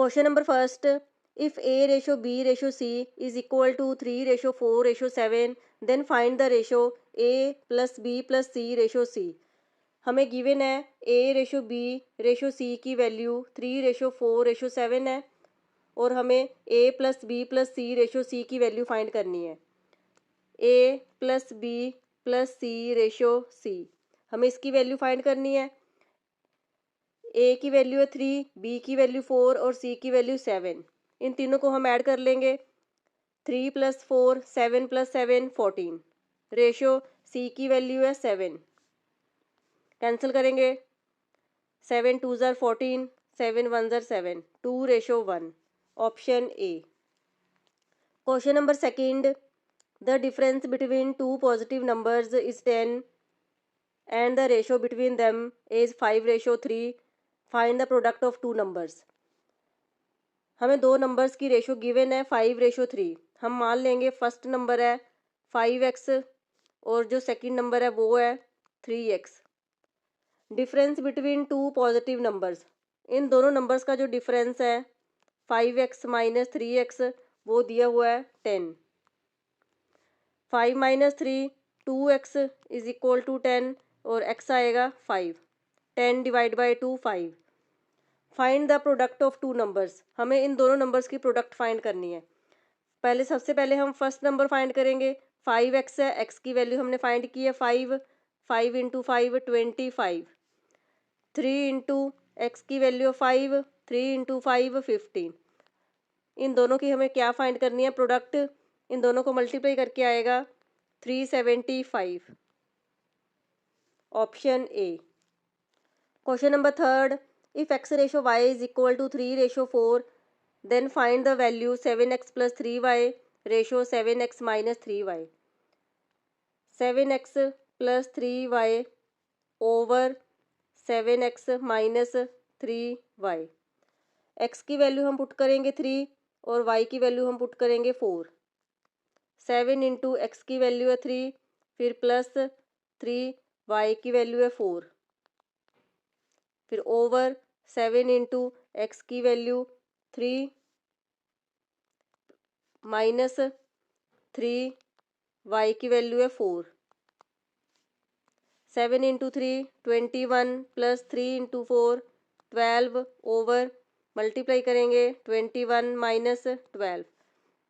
Question number first, if A ratio B ratio C is equal to 3:4:7, then find the ratio A plus B plus C ratio C. हमें given है A ratio B ratio C की value 3:4:7 है और हमें A plus B plus C ratio C की value find करनी है। A plus B plus C ratio C, हमें इसकी वैल्यू फाइंड करनी है। ए की वैल्यू है 3, बी की वैल्यू 4 और सी की वैल्यू 7। इन तीनों को हम ऐड कर लेंगे। 3 + 4 7 + 7 14। रेशो सी की वैल्यू है 7। कैंसिल करेंगे। 7 2 ज़ार 14, 7 1 ज़ार 7, 2:1। Option A. Question number second, the difference between two positive numbers is 10 and the ratio between them is 5:3. Find the product of two numbers. हमें दो नंबर्स की रेशो गिवन है 5:3। हम मान लेंगे फर्स्ट नंबर है 5x और जो सेकंड नंबर है वो है 3x। Difference between two positive numbers, इन दोनों नंबर्स का जो डिफरेंस है 5x - 3x वो दिया हुआ है 10। 5 - 3 2x इज इक्वल टू 10 और x आएगा 5। 10 / 2 5। Find the product of two numbers, हमें इन दोनों नंबर्स की प्रोडक्ट फाइंड करनी है। सबसे पहले हम फर्स्ट नंबर फाइंड करेंगे। 5x है, x की वैल्यू हमने फाइंड की है 5। 5 × 5 25। 3 × x की वैल्यू 5, 3 × 5 15। इन दोनों की हमें क्या फाइंड करनी है प्रोडक्ट। इन दोनों को मल्टीप्लाई करके आएगा 375। Option A. Question number third, if x ratio y is equal to 3:4, then find the value 7x + 3y ratio 7x - 3y। 7x + 3y over 7x - 3y। x की वैल्यू हम put करेंगे 3 और y की value हम put करेंगे 4। 7 × x की value है 3, फिर प्लस 3 y की वैल्यू है 4, फिर ओवर 7 × x की वैल्यू 3 माइनस 3 y की वैल्यू है 4। 7 × 3 21 + 3 × 4 12 ओवर मल्टीप्लाई करेंगे 21 - 12।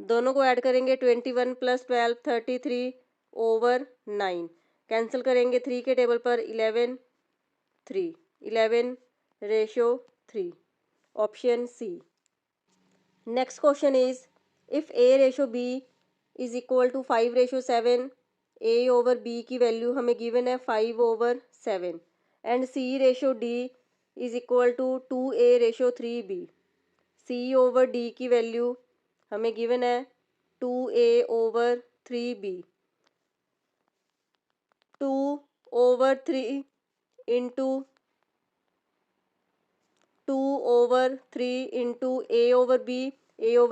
दोनों को ऐड करेंगे 21 + 12 33 ओवर 9। कैंसिल करेंगे 3 के टेबल पर 11 3 11 ratio 3। Option C. Next question is, if A ratio B is equal to 5:7, A over B की वैल्यू हमें गिवन है 5/7 and C ratio D is equal to 2a/3b। C over D की value हमें given है 2a/3b। 2/3 into 2/3 into A over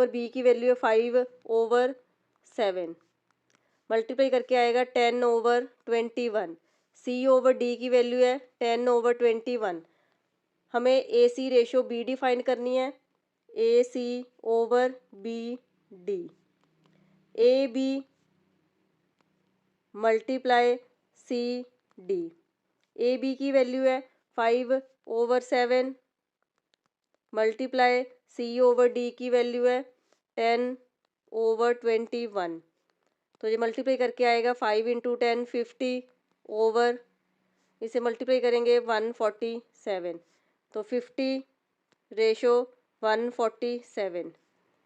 B की value है 5/7। Multiply करके आएगा 10/21। सी ओवर डी की वैल्यू है 10/21। हमें A C ratio B D find करनी है। A C over B D. A B multiply C D. A B की वैल्यू है 5/7 मल्टीप्लाई सी ओवर डी की वैल्यू है 10/21। तो ये मल्टीप्लाई करके आएगा 5 × 10 50 ओवर, इसे मल्टीप्लाई करेंगे 147। तो 50 ratio 147।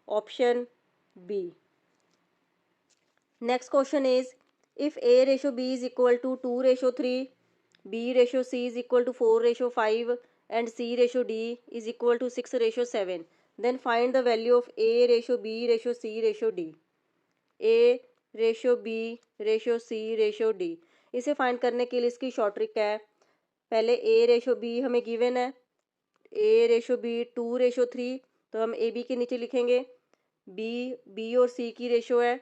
Option B. Next question is, if A ratio B is equal to 2:3, B ratio C is equal to 4:5 and C ratio D is equal to 6:7, then find the value of A ratio B ratio C ratio D। A ratio B ratio C ratio D, इसे find करने के लिए इसकी short trick है। पहले A ratio B हमें given है, A ratio B 2:3, तो हम ए बी के नीचे लिखेंगे बी और C की रेशो है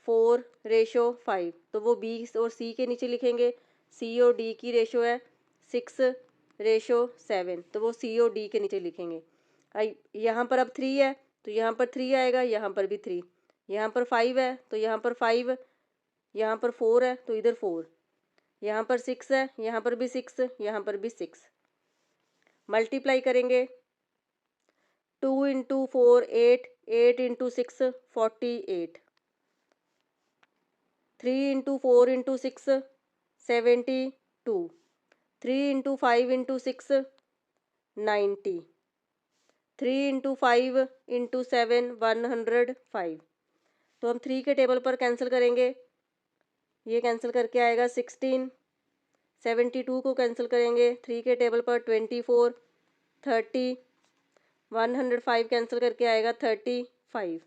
4:5, तो वो B और C के नीचे लिखेंगे। C और D की रेशो है 6:7, तो वो C और D के नीचे लिखेंगे। यहाँ पर अब 3 है तो यहाँ पर 3 आएगा, यहाँ पर भी 3, यहाँ पर 5 है तो यहाँ पर 5, यहाँ पर 4 है तो इधर 4, यहाँ पर 6 है, यहाँ पर भी 6, यहाँ पर भी 6। मल्टीप्लाई करेंगे, 2 into 4 8, 8 into 6 48, 3 into 4 into 6 72, 3 into 5 into 6 90, 3 into 5 into 7 105। तो हम 3 के टेबल पर कैंसिल करेंगे, ये कैंसिल करके आएगा 16, 72 को कैंसिल करेंगे 3 के टेबल पर 24, 30, 105 कैंसिल करके आएगा 35।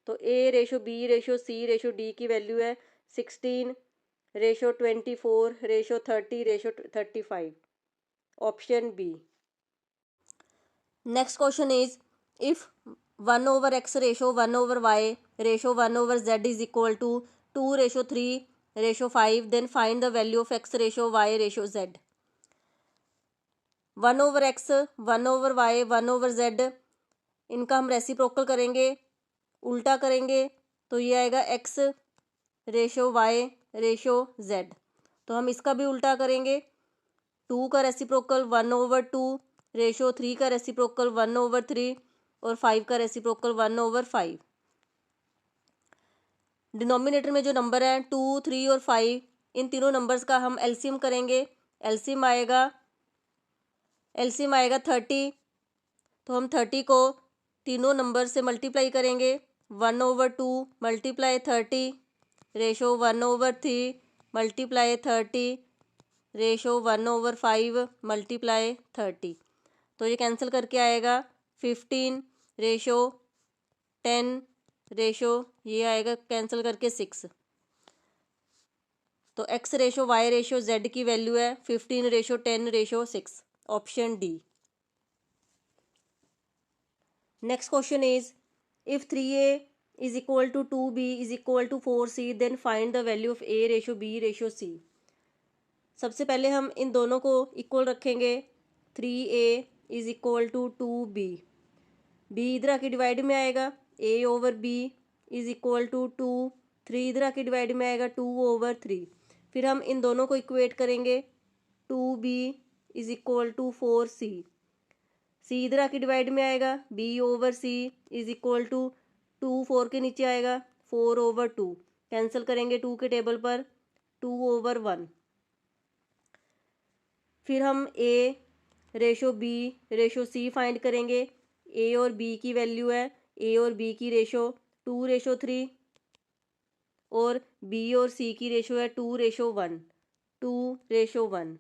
तो A ratio B ratio C ratio D की वैल्यू है 16 ratio 24 ratio 30 ratio 35, option B. Next question is if 1 over x ratio 1 over y ratio 1 over z is equal to 2 ratio 3 ratio 5 then find the value of x ratio y ratio z। 1 over x 1 over y 1 over z, इनका हम reciprocal करेंगे, उल्टा करेंगे तो ये आएगा x ratio y ratio z। तो हम इसका भी उल्टा करेंगे, 2 का रेसिप्रोकल 1 over 2 रेशो 3 का रेसिप्रोकल 1 over 3 और 5 का रेसिप्रोकल 1 over 5। डिनोमिनेटर में जो नंबर है 2 3 और 5, इन तीनों नंबर्स का हम एलसीएम करेंगे, एलसीएम आएगा 30। तो हम 30 को तीनों नंबर से मल्टीप्लाई करेंगे, 1 over 2 multiply 30 ratio 1 over 3 multiply 30 ratio 1 over 5 multiply 30। तो ये कैंसिल करके आएगा 15 रेशो 10 रेशो, ये आएगा कैंसिल करके 6। तो x ratio y ratio z की वैल्यू है 15 ratio 10 ratio 6, option D. Next question is if 3a is equal to 2b is equal to 4c then find the value of a ratio b ratio c। सबसे पहले हम इन दोनों को equal रखेंगे, 3a is equal to 2b, b इधर आके divide में आएगा, a over b is equal to 2, 3 इधर आके डिवाइड में आएगा 2 over 3। फिर हम इन दोनों को इक्वेट करेंगे, 2b is equal to 4c, c इधर आके डिवाइड में आएगा, b over c is equal to 2 4 के नीचे आएगा 4 over 2, कैंसिल करेंगे 2 के टेबल पर 2 over 1। फिर हम a ratio b ratio c find करेंगे, a और b की वैल्यू है, a और b की रेशो 2 रेशो 3 और b और c की रेशो है 2 रेशो 1, 2 रेशो 1।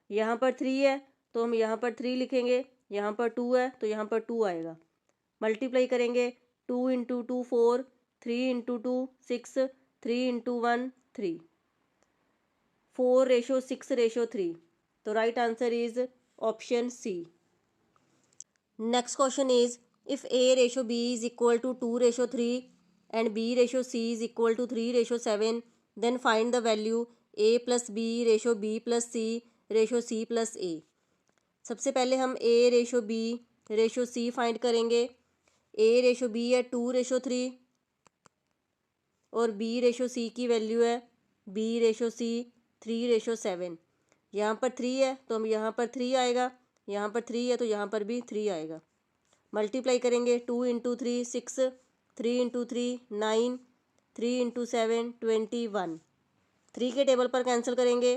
यहाँ पर 3 है तो हम यहाँ पर 3 लिखेंगे, यहाँ पर 2 है तो यहाँ पर 2 आएगा। मल्टीप्लाई करेंगे, 2 into 2 4, 3 into 2 6, 3 into 1 3, 4 ratio 6 ratio 3। तो right answer is option C. Next question is if a ratio b is equal to 2 ratio 3 and b ratio c is equal to 3 ratio 7 then find the value a plus b ratio b plus c ratio c plus a। सबसे पहले हम a ratio b ratio c find करेंगे, a ratio b है 2 ratio 3 और b ratio c की value है b ratio c 3 ratio 7। यहाँ पर 3 है तो हम यहाँ पर 3 आएगा, यहाँ पर 3 है तो यहाँ पर भी 3 आएगा। मल्टीप्लाई करेंगे, 2 इंटू 3 6, 3 इंटू 3 9, 3 इंटू 7 21। 3 के टेबल पर कैंसिल करेंगे,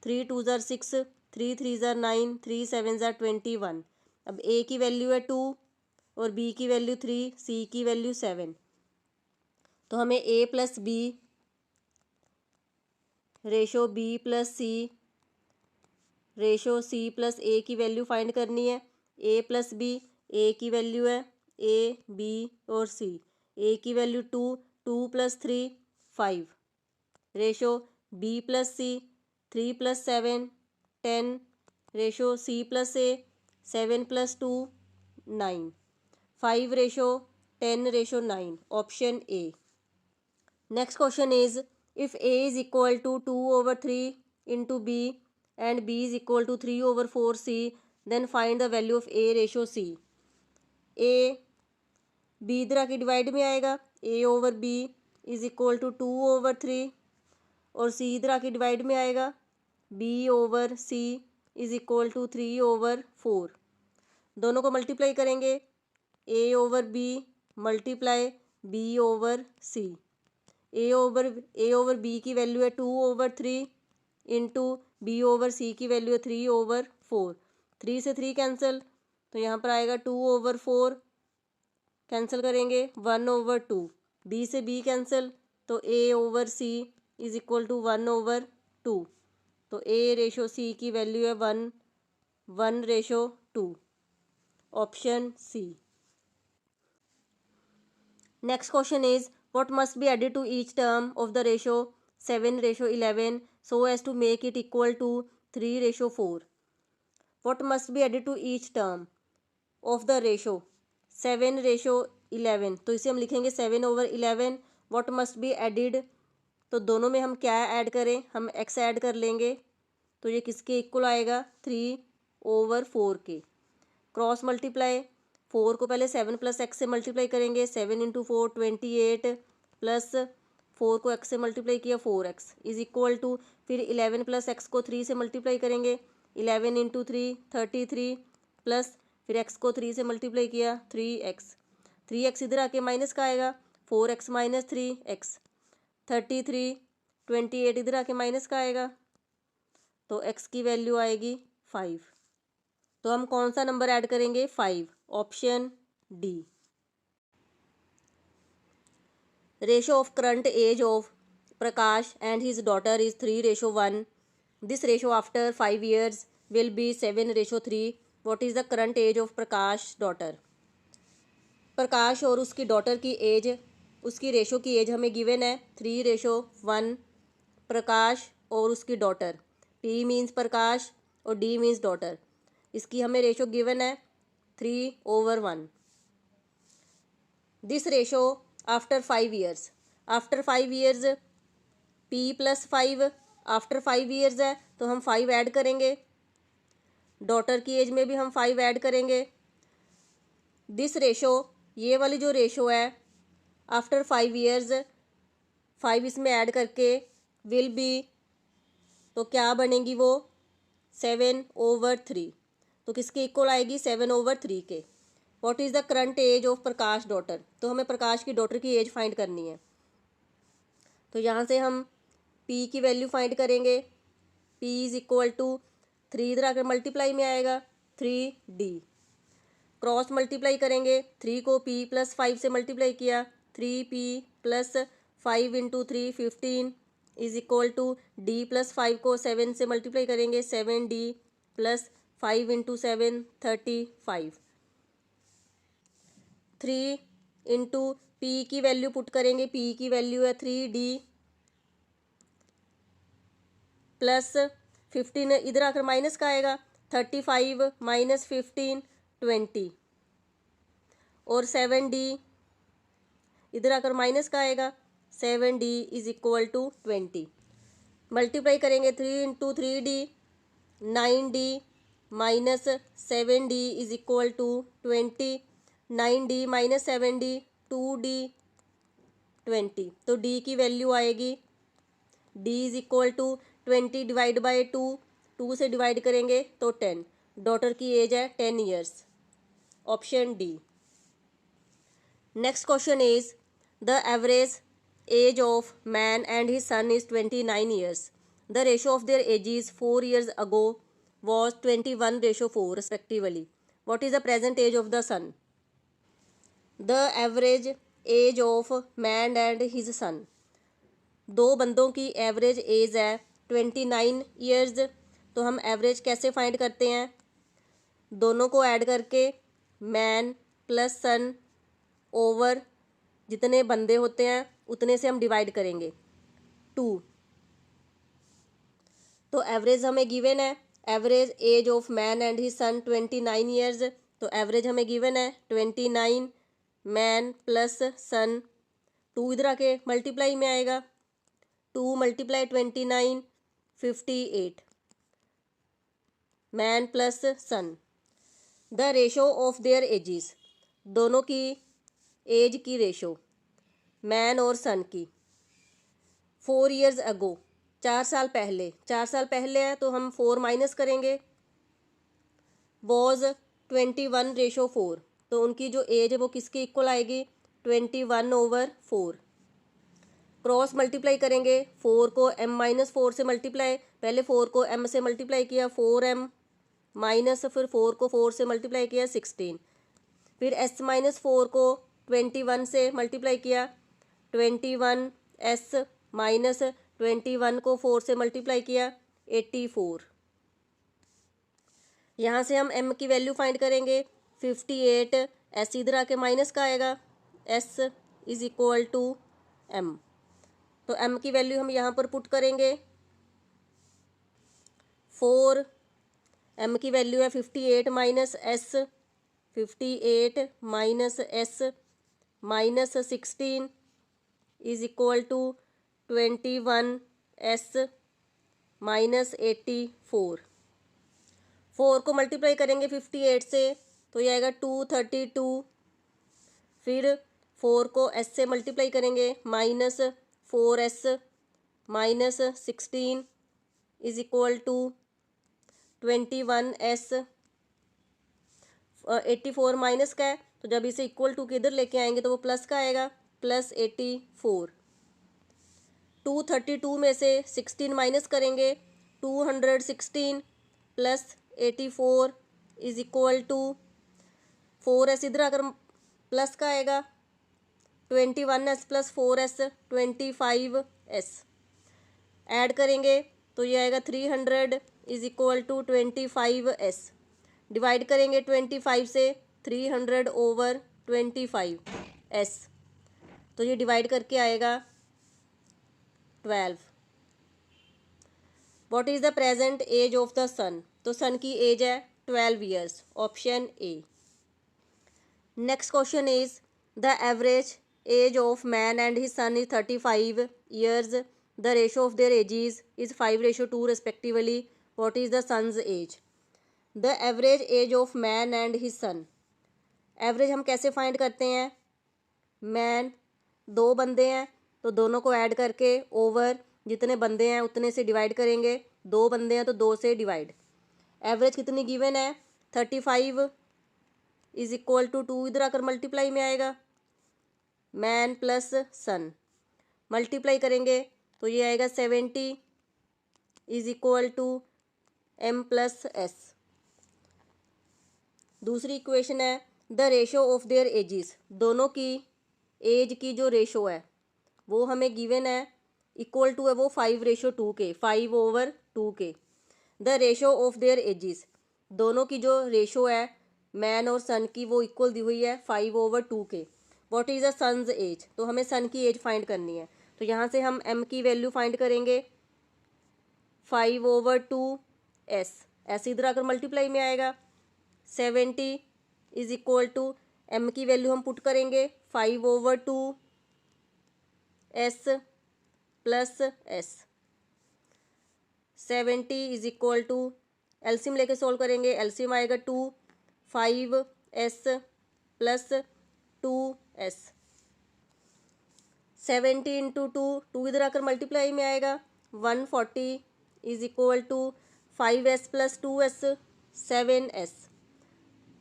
3 2 ज़ार 6, 3 3 ज़ार 9, 3 7 ज़ार 21। अब a की वैल्यू है 2 और b की वैल्यू 3, c की वैल्यू 7। तो हमें a plus b ratio b plus c ratio c plus a की वैल्यू फाइंड करनी है। a प्लस b, a की वैल्यू है a b और c, a की value 2, 2 plus 3 5 ratio b plus c 3 plus 7 10 ratio c plus a 7 plus 2 9, 5 ratio 10 ratio 9, option A. Next question is if a is equal to 2 over 3 into b and b is equal to 3 over 4c then find the value of a ratio c। A B इधर आके divide में आएगा, A over B is equal to 2/3 और C इधर आके divide में आएगा, B over C is equal to 3/4। दोनों को मल्टीप्लाई करेंगे, A over B multiply B over C. A over B की वैल्यू है 2/3 इंटू बी ओवर सी की वैल्यू है 3/4। 3 से 3 कैंसिल, तो यहाँ पर आएगा 2/4 कैंसिल करेंगे, 1/2। बी से बी कैंसिल, तो A over C is equal to 1/2। तो ए रेशो सी की वैल्यू है 1:2। Option C. Next question is what must be added to each term of the ratio 7:11 so as to make it equal to 3:4? What must be added to each term of the ratio 7:11? तो इसे हम लिखेंगे 7/11। what must be added, तो दोनों में हम क्या add करें, हम x ऐड कर लेंगे, तो ये किसके इक्वल आएगा, 3/4 के। क्रॉस मल्टीप्लाई, 4 को पहले 7 प्लस एक्स से मल्टीप्लाई करेंगे, 7 इंटू 4 28 प्लस 4 को एक्स से मल्टीप्लाई किया 4x इज इक्वल टू, फिर 11 प्लस एक्स को 3 से मल्टीप्लाई करेंगे, 11 इंटू 3 33 प्लस फिर एक्स को 3 से मल्टीप्लाई किया 3x इधर आके माइनस का आएगा, 4x माइनस 3x 33 28 इधर आके माइनस का आएगा, तो x की वैल्यू आएगी 5। तो हम कौन सा नंबर ऐड करेंगे, 5। Option D. Ratio of current age of Prakash and his daughter is 3:1। This ratio after 5 years will be 7:3। What is the current age of Prakash daughter? Prakash और उसकी डॉटर की एज, उसकी रेशो की एज हमें गिवन है 3:1। प्रकाश और उसकी डॉटर, P मीन्स प्रकाश और D मीन्स डॉटर, इसकी हमें रेशो गिवन है 3/1। This ratio after 5 years, after 5 years P plus 5, after 5 years है तो हम 5 ऐड करेंगे, डॉटर की एज में भी हम 5 ऐड करेंगे। दिस रेशो, ये वाली जो रेशो है आफ्टर 5 years, 5 इसमें ऐड करके विल बी, तो क्या बनेगी वो 7/3। तो किसके इक्वल आएगी, 7/3 के। What is the current age of Prakash daughter? तो हमें प्रकाश की डॉटर की एज फाइंड करनी है, तो यहाँ से हम P की वैल्यू फाइंड करेंगे। P इज इक्वल टू 3 इधर आकर मल्टीप्लाई में आएगा 3D, क्रॉस मल्टीप्लाई करेंगे, 3 को P प्लस 5 से मल्टीप्लाई किया, 3P plus 5 into 3 15 is equal to D plus 5 को 7 से मल्टीप्लाई करेंगे, 7D plus 5 into 7 35। 3 into P की वैल्यू पुट करेंगे, P की वैल्यू है 3D प्लस 15 इधर आकर माइनस का आएगा, 35 माइनस 15 20 और 7D इधर आकर माइनस का आएगा, 7D is equal to 20। Multiply करेंगे 3 into 3D 9D minus 7D is equal to 20, 9D minus 7D 2D 20। तो D की वैल्यू आएगी, D is equal to 20 divide by 2, 2 से डिवाइड करेंगे तो 10। डॉटर की एज है 10 years। Option D. Next question is the average age of man and his son is 29 years। The ratio of their edges 4 years ago was 21:4 respectively. What is the present age of the son? The average age of man and his son, दो बंदों की average age है 29 years। तो हम average कैसे find करते हैं, दोनों को ऐड करके मैन प्लस सन ओवर जितने बंदे होते हैं उतने से हम डिवाइड करेंगे 2। तो एवरेज हमें गिवन है, average age of man and his sun 29 years। तो एवरेज हमें गिवन है 29 मैन प्लस सन, 2 इधर आके मल्टीप्लाई में आएगा, 2 multiply 29 58 man plus son. The ratio of their ages, दोनों की एज की रेशो मैन और सन की 4 years अगो 4 साल पहले है तो हम 4 माइनस करेंगे वॉज 21:4 तो उनकी जो एज है वो किसके इक्वल आएगी 21/4 क्रॉस मल्टीप्लाई करेंगे 4 को m-4 से मल्टीप्लाई पहले 4 को m से मल्टीप्लाई किया 4m माइनस फिर 4 को 4 से मल्टीप्लाई किया 16 फिर s-4 को 21 से मल्टीप्लाई किया 21s माइनस 21 को 4 से मल्टीप्लाई किया 84 यहाँ से हम m की वैल्यू फाइंड करेंगे 58 s इधर आके माइनस का आएगा s is equal to m तो m की वैल्यू हम यहाँ पर पुट करेंगे 4 m की वैल्यू है 58 minus s 58 minus s minus 16 is equal to 21s minus 84 4 को मल्टीप्लाई करेंगे 58 से तो ये आएगा 232 फिर 4 को s से मल्टीप्लाई करेंगे minus 4s minus 16 is equal to 21s 84 minus का है तो जब इसे इक्वल टू के इधर लेके आएंगे तो वो प्लस का आएगा प्लस 84 232 में से 16 माइनस करेंगे 216 plus 84 is equal to 4s इधर आकर प्लस का आएगा 21s plus 4s 25s add करेंगे तो ये आएगा 300 is equal to 25s divide करेंगे 25 से 300/25s तो ये डिवाइड करके आएगा 12 what is the present age of the son तो सन की एज है 12 years option A next question is the average age of man and his son is 35 years the ratio of their ages is 5:2 respectively what is the son's age the average age of man and his son average हम कैसे find करते हैं man 2 बंदे हैं तो दोनों को add करके ओवर जितने बंदे हैं उतने से डिवाइड करेंगे 2 बंदे हैं तो 2 से डिवाइड एवरेज कितनी गिवन है 35 इज इक्वल टू 2 इधर आकर मल्टीप्लाई में आएगा मैन प्लस सन मल्टीप्लाई करेंगे तो ये आएगा 70 is equal to m plus s दूसरी इक्वेशन है the ratio of their ages दोनों की एज की जो रेशो है वो हमें गिवन है इक्वल टू है वो 5:2 के 5/2 के the ratio of their ages दोनों की जो रेशो है मैन और सन की वो इक्वल दी हुई है 5/2 के what is the son's age तो हमें सन की एज फाइंड करनी है तो यहाँ से हम m की वैल्यू फाइंड करेंगे 5/2s ऐसे इधर आकर मल्टीप्लाई में आएगा 70 इज इक्वल टू m की वैल्यू हम पुट करेंगे 5/2s plus s 70 is equal to LCM लेके सॉल्व करेंगे एलसीएम आएगा 2 5s प्लस 2s 70 इंटू 2 इधर आकर मल्टीप्लाई में आएगा 140 is equal to 5s plus 2s 7s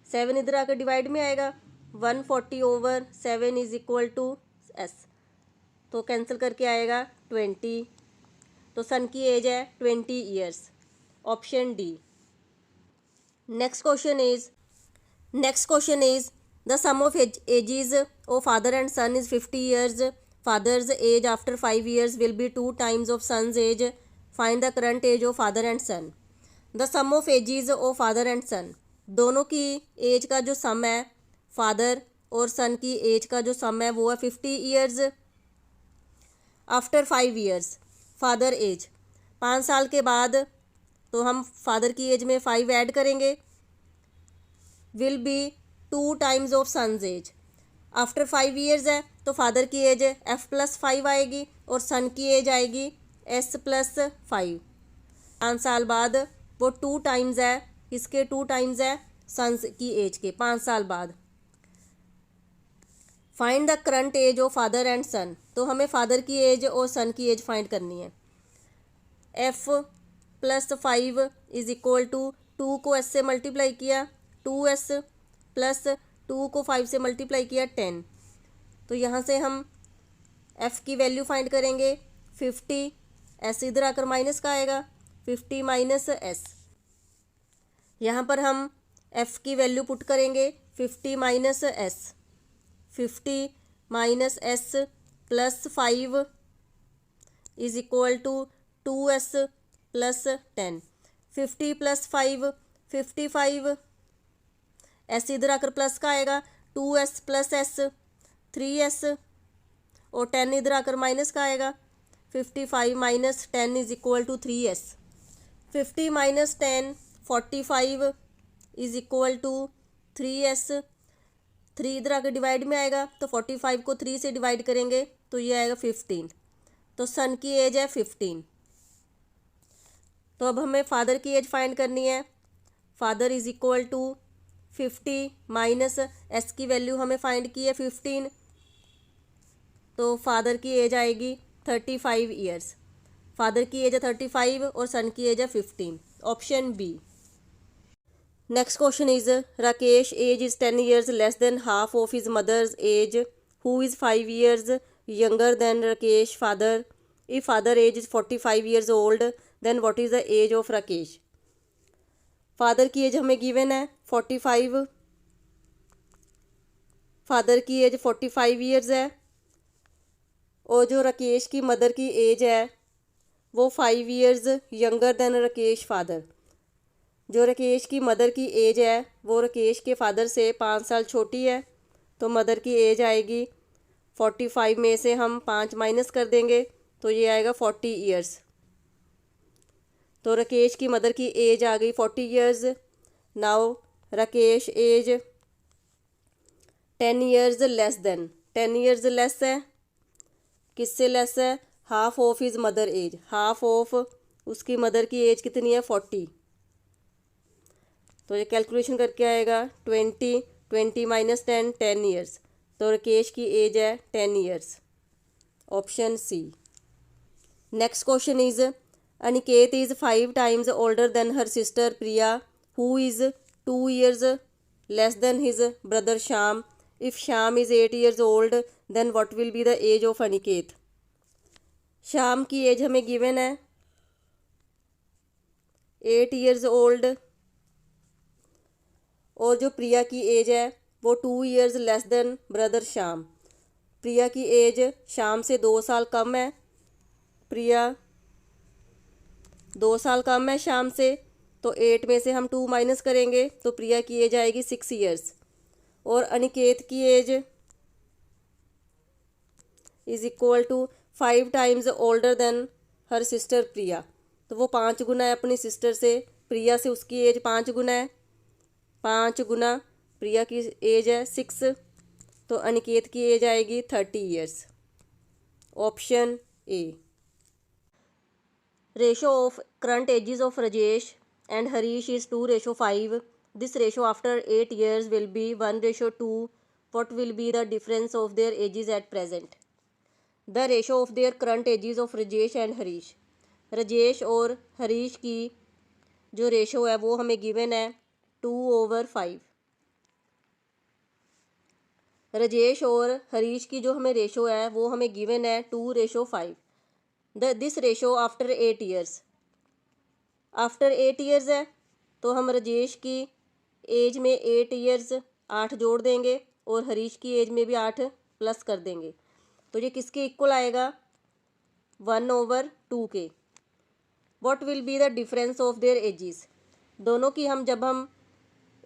7 इधर आकर डिवाइड में आएगा 140/7 इज इक्वल टू s तो कैंसिल करके आएगा 20 तो सन की एज है 20 years option D next question is the sum of ages of father and son is 50 years father's age after 5 years will be 2 times of son's age find the current age of father and son the sum of ages of father and son दोनों की as का जो सम है father और सन की as का जो सम है वो है 50 years after 5 years father age 5 साल के बाद तो हम फादर की एज में 5 ऐड करेंगे will be 2 times of son's age after 5 years है तो फादर की एज f+5 आएगी और सन की एज आएगी s+5 5 साल बाद वो 2 times है इसके 2 times है सन्स की एज के 5 साल बाद find the current age of father and son. तो हमें फादर की एज और सन की एज फाइंड करनी है। F plus 5 is equal to 2 को एस से मल्टीप्लाई किया 2s प्लस 2 को 5 से मल्टीप्लाई किया 10। तो यहाँ से हम एफ़ की वैल्यू फाइंड करेंगे 50। एस इधर आकर माइनस का आएगा 50 माइनस एस। यहाँ पर हम एफ़ की वैल्यू पुट करेंगे 50 minus S. 50 minus S plus 5 is equal to 2s plus 10। 50 plus 5 55। S इधर आकर प्लस का आएगा 2s प्लस एस 3s और 10 इधर आकर माइनस का आएगा 55 minus 10 is equal to 3s। 50 minus 10 45 is equal to 3s। 3 इधर आकर डिवाइड में आएगा तो 45 को 3 से डिवाइड करेंगे तो ये आएगा 15। तो सन की एज है 15। तो अब हमें फादर की एज फाइंड करनी है। Father is equal to 50 minus S की वैल्यू हमें फाइंड की है 15। तो फादर की एज आएगी 35 ईयर्स। फादर की एज है 35 और सन की एज है 15। Option B. Next question is Rakesh age is 10 years less than half of his mother's age who is 5 years younger than Rakesh father. If father age is 45 years old then what is the age of Rakesh. Father की age हमें given है 45। Father की as 45 years है और जो राकेश की mother की age है वो 5 years younger than Rakesh father. जो राकेश की मदर की एज है वो राकेश के फादर से 5 साल छोटी है। तो मदर की एज आएगी 45 में से हम 5 माइनस कर देंगे तो ये आएगा 40 ईयर्स। तो राकेश की मदर की एज आ गई 40 years. Now Rakesh age 10 years less than 10 years less है। किससे लेस है? Half of his mother age. Half of उसकी मदर की एज कितनी है 40। तो ये कैलकुलेशन करके आएगा 20 माइनस 10 10 ईयर्स। तो राकेश की एज है 10 years. Option C. Next question is Aniket is 5 times older than her sister Priya who is 2 years less than his brother Shyam. If Shyam is 8 years old then what will be the age of Aniket. Shyam की age हमें given है 8 years old और जो प्रिया की age है वो 2 years less than brother Shyam. Priya की age Shyam से 2 साल कम है। प्रिया 2 साल कम है श्याम से। तो 8 में से हम 2 माइनस करेंगे तो प्रिया की एज आएगी 6 ईयर्स। और अनिकेत की age is equal to 5 times older than her sister Priya. तो वो 5 गुना है अपनी सिस्टर से। प्रिया से उसकी एज 5 गुना है। 5 गुना प्रिया की एज है 6। तो अनिकेत की एज आएगी 30 years. Option A. Ratio of current ages of Rajesh and Harish is 2:5। This ratio after 8 years will be 1:2. What will be the difference of their ages at present? The ratio of their current ages of Rajesh and Harish. Rajesh और हरीश की जो ratio है वो हमें given है 2/5। राजेश और हरीश की जो हमें रेशो है वो हमें गिवन है 2:5। This ratio after 8 years। After 8 years है तो हम राजेश की एज में 8 ईयर्स 8 जोड़ देंगे और हरीश की एज में भी 8 प्लस कर देंगे। तो ये किसके इक्वल आएगा 1/2 के। What will be the difference of their ages. दोनों की जब हम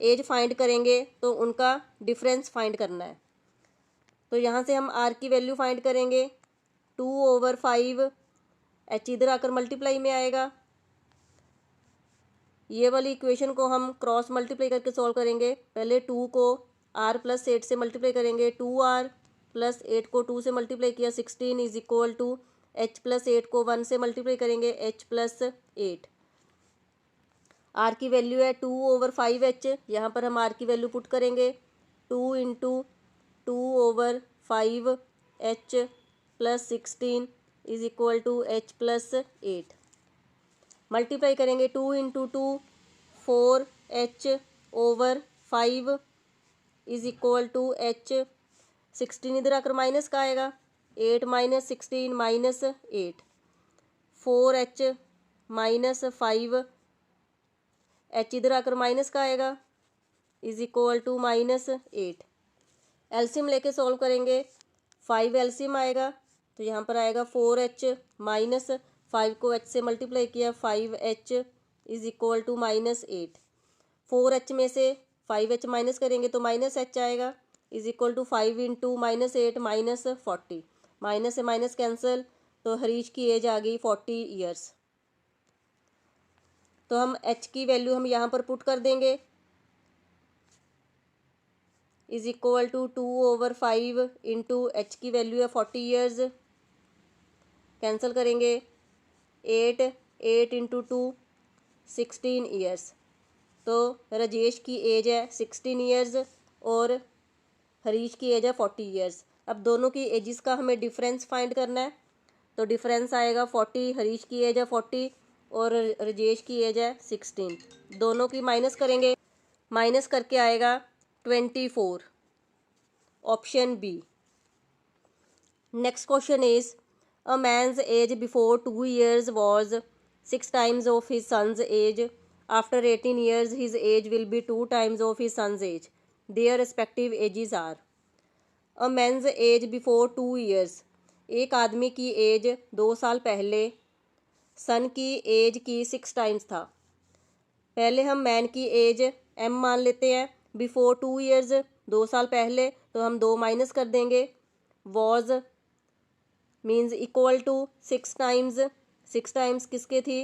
एज फाइंड करेंगे तो उनका डिफरेंस फाइंड करना है। तो यहाँ से हम आर की वैल्यू फाइंड करेंगे 2/5। एच इधर आकर मल्टीप्लाई में आएगा। ये वाली इक्वेशन को हम क्रॉस मल्टीप्लाई करके सॉल्व करेंगे। पहले 2 को r + 8 से मल्टीप्लाई करेंगे। 2r + 8 को 2 से मल्टीप्लाई किया 16 इज इक्वल टू h + 8 को 1 से मल्टीप्लाई करेंगे h + 8। r की वैल्यू है 2/5h। यहाँ पर हम r की वैल्यू पुट करेंगे 2 × 2/5 5h plus 16 is equal to h plus 8। Multiply करेंगे 2 into 2 4h over 5 is equal to h। 16 इधर आकर माइनस का आएगा, 8 minus 16 minus 8, 4h minus 5 h इधर आकर माइनस का आएगा is equal to minus 8। LCM लेके सॉल्व करेंगे, 5 एलसीएम आएगा तो यहाँ पर आएगा 4h माइनस 5 को h से मल्टीप्लाई किया 5h is equal to minus 8। 4h में से 5h माइनस करेंगे तो माइनस h आएगा is equal to 5 into minus 8 minus 40। Minus से माइनस कैंसिल तो हरीश की एज आ गई 40 ईयर्स। तो हम h की वैल्यू हम यहाँ पर पुट कर देंगे is equal to 2 over 5 into h की वैल्यू है 40 ईयर्स। कैंसिल करेंगे 8 इंटू 2 16 ईयर्स। तो राजेश की एज है 16 ईयर्स और हरीश की एज है 40 ईयर्स। अब दोनों की एजिस का हमें डिफरेंस फाइंड करना है। तो डिफरेंस आएगा 40, हरीश की एज है 40 और राजेश की एज है 16। दोनों की माइनस करेंगे, माइनस करके आएगा 24, option B. Next question is a man's age before 2 years was 6 times of his son's age. After 18 years his age will be 2 times of his son's age. Their respective ages are. A man's age before 2 years, एक आदमी की as 2 साल पहले सन की as की 6 times था। पहले हम मैन की एज m मान लेते हैं, बिफोर 2 years 2 साल पहले, तो हम 2 माइनस कर देंगे। Was means equal to 6 times, 6 times किसके थी,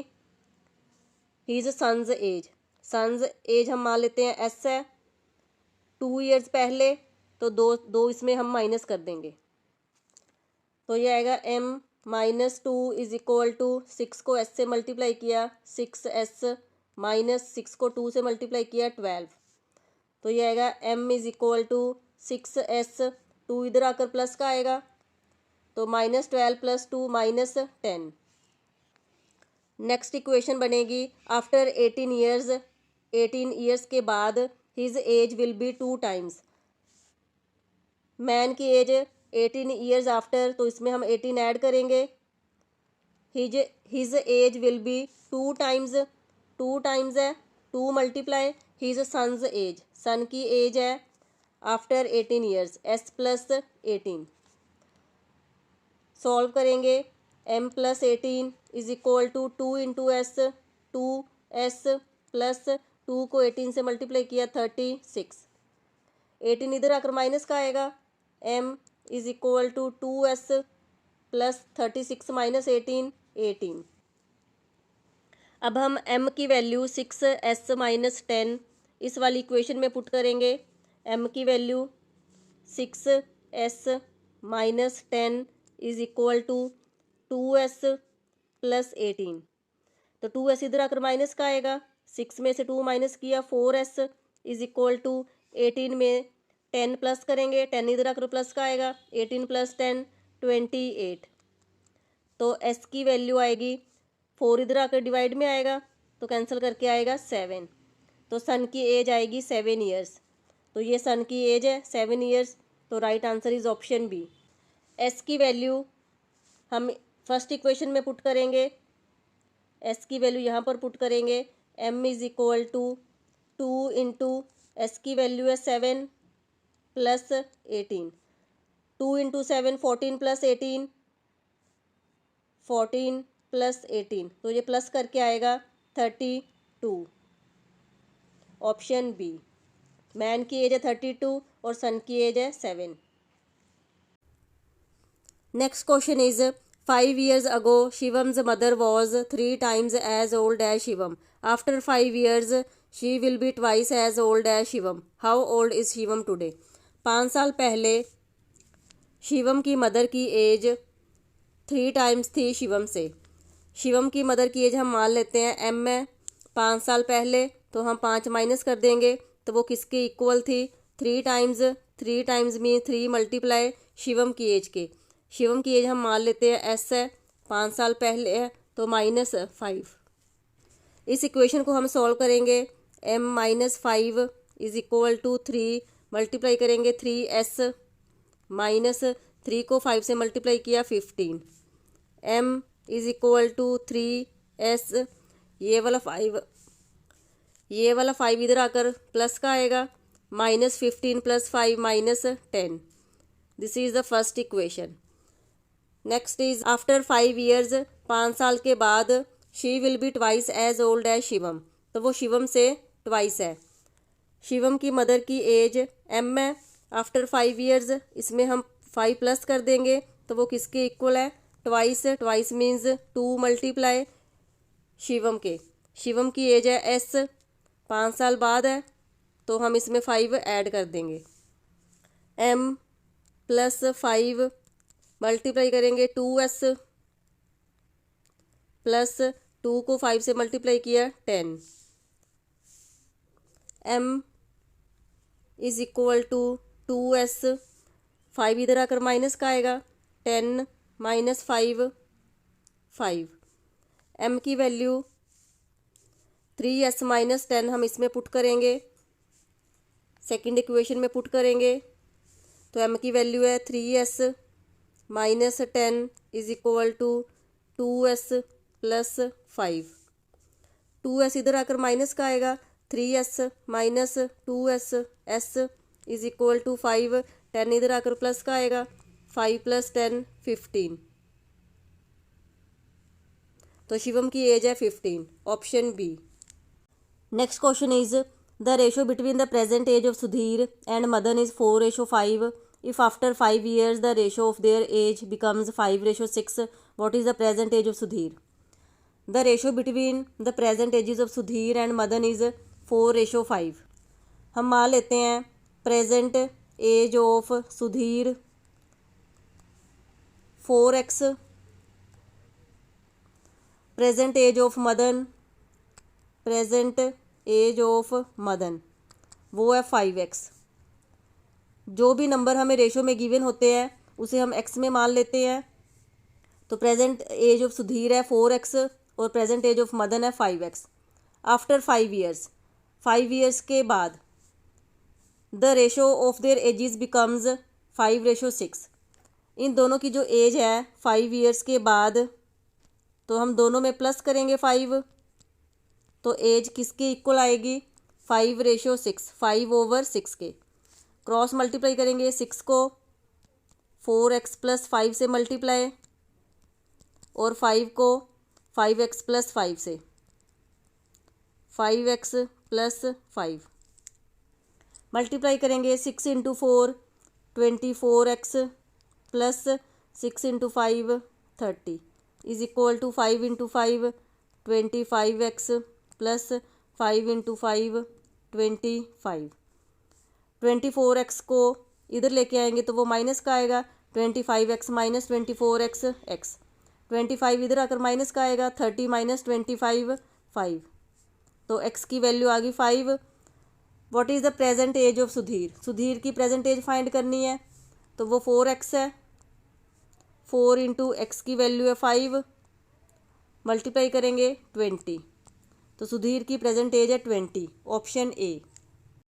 his son's age. Son's age हम मान लेते हैं s है, 2 years पहले, तो दो इसमें हम माइनस कर देंगे। तो ये आएगा m minus 2 is equal to 6 को s से मल्टीप्लाई किया 6s माइनस 6 को 2 से मल्टीप्लाई किया 12। तो ये आएगा m is equal to 6s, 2 इधर आकर प्लस का आएगा तो minus 12 plus 2 minus 10। Next equation बनेगी आफ्टर 18 ईयर्स, 18 ईयर्स के बाद his age will be 2 times. Man की एज 18 ईयर्स आफ्टर, तो इसमें हम 18 ऐड करेंगे। His age will be 2 times, 2 times है 2 multiply his son's age, son की एज है after 18 years s plus 18। Solve करेंगे m plus 18 is equal to 2 into S, 2s plus 2 को 18 से मल्टीप्लाई किया 36। 18 इधर आकर माइनस का आएगा, m is equal to 2s plus 36 minus 18। अब हम m की वैल्यू 6s माइनस 10 इस वाली इक्वेशन में पुट करेंगे। m की value 6s minus 10 is equal to 2s plus 18। तो 2s इधर आकर माइनस का आएगा, 6 में से 2 माइनस किया 4s इज इक्वल टू 18 में 10 प्लस करेंगे, 10 इधर आकर प्लस का आएगा, 18 प्लस 10 28। तो s की वैल्यू आएगी 4 इधर आकर डिवाइड में आएगा तो कैंसिल करके आएगा 7। तो सन की एज आएगी 7 ईयर्स। तो ये सन की एज है 7 ईयर्स। तो right answer is option B. s की वैल्यू हम फर्स्ट इक्वेशन में पुट करेंगे, s की वैल्यू यहाँ पर पुट करेंगे, m is equal to 2 into s की वैल्यू है 7 प्लस 18, 2 इंटू 7 14 प्लस 18, 14 प्लस 18, तो ये प्लस करके आएगा 32, ऑप्शन बी। मैन की एज है 32 और सन की एज है 7। Next question is 5 years ago Shivam's mother was 3 times as old as Shivam. After 5 years she will be twice as old as Shivam. How old is Shivam today? 5 साल पहले शिवम की mother की as 3 times थी शिवम से। शिवम की mother की as हम मान लेते हैं m है, 5 साल पहले, तो हम 5 माइनस कर देंगे तो वो किसके इक्वल थी, 3 times 3 times mean 3 multiply Shivam की एज के। शिवम की एज हम मान लेते हैं एस है, 5 साल पहले है, तो -5। इस इक्वेशन को हम सॉल्व करेंगे। m-5 is equal to 3 multiply करेंगे 3s माइनस 3 को 5 से मल्टीप्लाई किया 15। m is equal to 3s, ये वाला 5 इधर आकर प्लस का आएगा, -15 + 5 -10। This is the first equation. Next is after 5 years, 5 साल के बाद she will be twice as old as Shivam, तो वो शिवम से ट्वाइस है। शिवम की मदर की एज m है। आफ्टर 5 ईयर्स इसमें हम 5 प्लस कर देंगे तो वो किसके इक्वल है, twice. Twice means 2 multiply Shivam के। शिवम की एज है s, 5 साल बाद है, तो हम इसमें 5 ऐड कर देंगे। m + 5 मल्टीप्लाई करेंगे 2s प्लस 2 को 5 से मल्टीप्लाई किया 10। m is equal to 2s, 5 इधर आकर माइनस का आएगा, 10 - 5 5। m की वैल्यू 3s - 10 हम इसमें पुट करेंगे, सेकंड इक्वेशन में पुट करेंगे, तो m की वैल्यू है 3s - 10 is equal to 2s + 5। 2s इधर आकर माइनस का आएगा, 3s - 2s s is equal to 5। 10 इधर आकर प्लस का आएगा, 5 + 10 15। तो शिवम की एज है 15, option B. Next question is the ratio between the present age of Sudhir and Madan is 4:5। If after 5 years the ratio of their age becomes 5:6, what is the present age of Sudhir? The ratio between the present ages of Sudhir and Madan is 4:5। हम मान लेते हैं present age of Sudhir 4x, present age of Madan, present age of Madan वो है 5x। जो भी number हमें ratio में गिवन होते हैं उसे हम x में मान लेते हैं। तो प्रेजेंट एज ऑफ सुधीर है 4x और प्रेजेंट एज ऑफ मदन है 5x। आफ्टर 5 years, 5 years के बाद the ratio of their edges becomes 5:6। इन दोनों की जो एज है 5 years के बाद, तो हम दोनों में प्लस करेंगे 5, तो एज किसके इक्वल आएगी, 5:6, 5/6 के। क्रॉस मल्टीप्लाई करेंगे 6 को 4x + 5 से मल्टीप्लाई और 5 को 5x + 5 से, 5x + 5 मल्टीप्लाई करेंगे 6 × 4 24x plus 6 × 5 30 is equal to 5 × 5 25x plus 5 × 5 25। 24x को इधर लेके आएंगे तो वो माइनस का आएगा, 25x - 24x x। 25 इधर आकर माइनस का आएगा, 30 - 25 5। तो x की वैल्यू आ गई 5। What is the present age of Sudhir? Sudhir की प्रेजेंट एज फाइंड करनी है, तो वो 4x है। 4 × x की वैल्यू है 5, मल्टीप्लाई करेंगे 20, तो सुधीर की प्रेजेंट एज है 20, ऑप्शन ए।